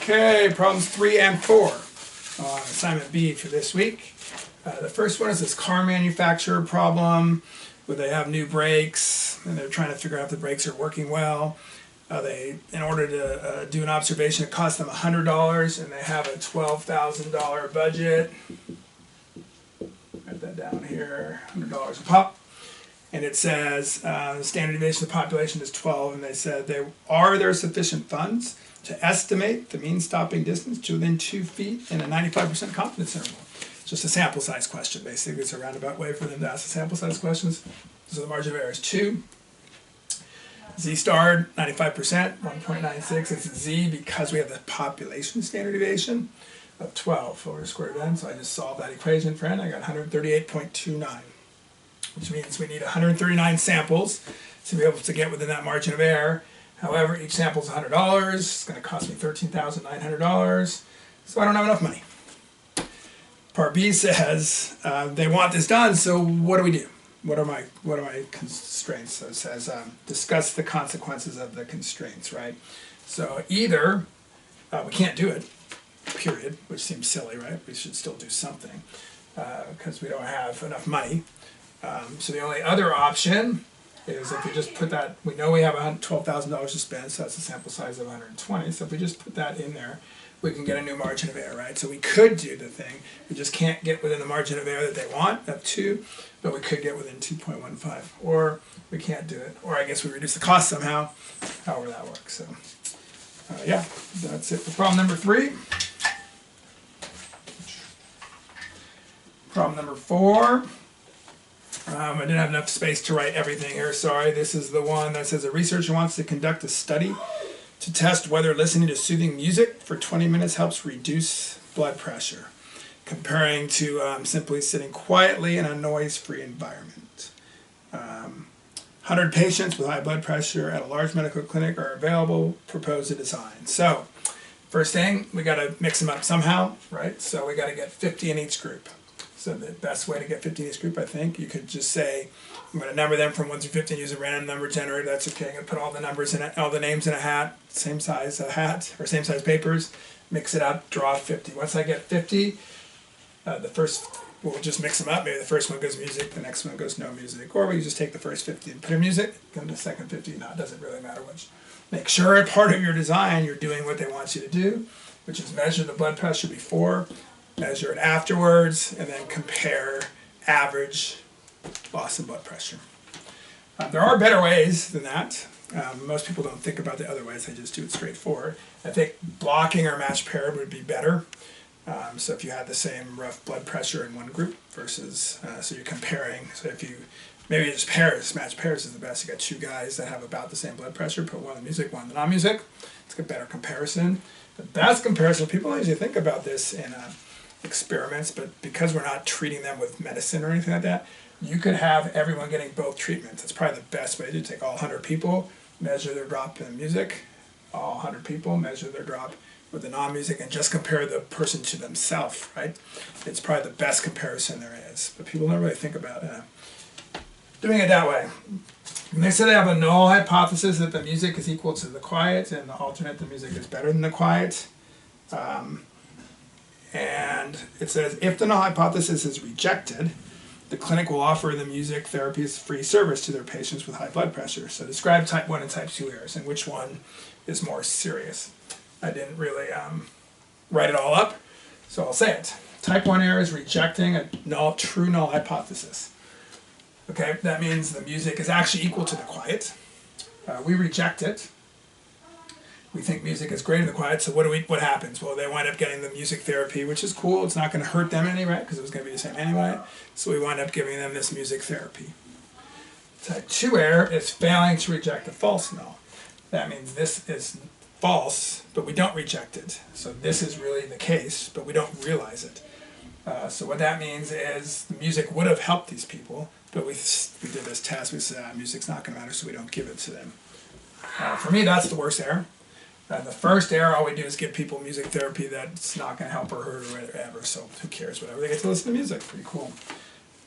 Okay, problems 3 and 4 on assignment B for this week. The first one is this car manufacturer problem where they have new brakes and they're trying to figure out if the brakes are working well. In order to do an observation, it costs them $100 and they have a $12,000 budget. Write that down here, $100 a pop. And it says the standard deviation of the population is 12, and they said, are there sufficient funds to estimate the mean stopping distance to within 2 feet in a 95% confidence interval? It's just a sample size question, basically. It's a roundabout way for them to ask the sample size questions. So the margin of error is 2. Z star, 95%, 1.96. It's Z because we have the population standard deviation of 12 over square root of n. So I just solved that equation for n. I got 138.29. Which means we need 139 samples to be able to get within that margin of error. However, each sample is $100. It's going to cost me $13,900, so I don't have enough money. Part B says they want this done, so what do? What are my constraints? So it says discuss the consequences of the constraints, right? So either we can't do it, period, which seems silly, right? We should still do something because we don't have enough money. So the only other option is if we just put that, we know we have $12,000 to spend, so that's a sample size of 120. So if we just put that in there, we can get a new margin of error, right? So we could do the thing. We just can't get within the margin of error that they want, of 2, but we could get within 2.15. Or we can't do it. Or I guess we reduce the cost somehow, however that works. So yeah, that's it for problem number 3. Problem number 4. I didn't have enough space to write everything here, sorry. This is the one that says a researcher wants to conduct a study to test whether listening to soothing music for 20 minutes helps reduce blood pressure, comparing to simply sitting quietly in a noise-free environment. 100 patients with high blood pressure at a large medical clinic are available, propose a design. So, first thing, we got to mix them up somehow, right? So we got to get 50 in each group. So the best way to get 50 in each group, I think, you could just say, I'm going to number them from 1 through 50 and use a random number generator. That's okay. I'm going to put all the numbers in all the names in a hat, same size hat, or same size papers, mix it up, draw 50. Once I get 50, the first, we'll just mix them up. Maybe the first one goes music, the next one goes no music. Or we just take the first 50 and put in music, come to the second 50. No, it doesn't really matter which. Make sure part of your design, you're doing what they want you to do, which is measure the blood pressure before, measure it afterwards, and then compare average loss in blood pressure. There are better ways than that. Most people don't think about the other ways, they just do it straightforward. I think blocking or match paired would be better. So if you had the same rough blood pressure in one group versus, so you're comparing, so if you, maybe just pairs, match pairs is the best. You got 2 guys that have about the same blood pressure, put one in the music, one in the non-music. It's a better comparison. The best comparison, people don't usually think about this in experiments, but because we're not treating them with medicine or anything like that, you could have everyone getting both treatments. That's probably the best way to take all 100 people, measure their drop in music, all 100 people, measure their drop with the non-music, and just compare the person to themselves, right? It's probably the best comparison there is, but people don't really think about doing it that way. And they say they have a null hypothesis that the music is equal to the quiet, and the alternate, the music is better than the quiet. And it says, if the null hypothesis is rejected, the clinic will offer the music therapy as free service to their patients with high blood pressure. So describe type 1 and type 2 errors, and which one is more serious. I didn't really write it all up, so I'll say it. Type 1 error is rejecting a true null hypothesis. Okay, that means the music is actually equal to the quiet. We reject it. We think music is greater than the quiet, so what happens? Well, they wind up getting the music therapy, which is cool. It's not going to hurt them any, right? Because it was going to be the same anyway. So we wind up giving them this music therapy. Type 2 error is failing to reject a false null. That means this is false, but we don't reject it. So this is really the case, but we don't realize it. So what that means is the music would have helped these people, but we did this test. We said music's not going to matter, so we don't give it to them. For me, that's the worst error. The first error, all we do is give people music therapy that's not going to help or hurt or whatever, so who cares, whatever. They get to listen to music, pretty cool.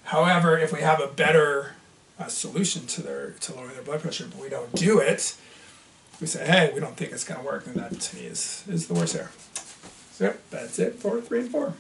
However, if we have a better solution to lowering their blood pressure, but we don't do it, we say, hey, we don't think it's going to work, then that to me is the worst error. So yep, that's it for 3 and 4.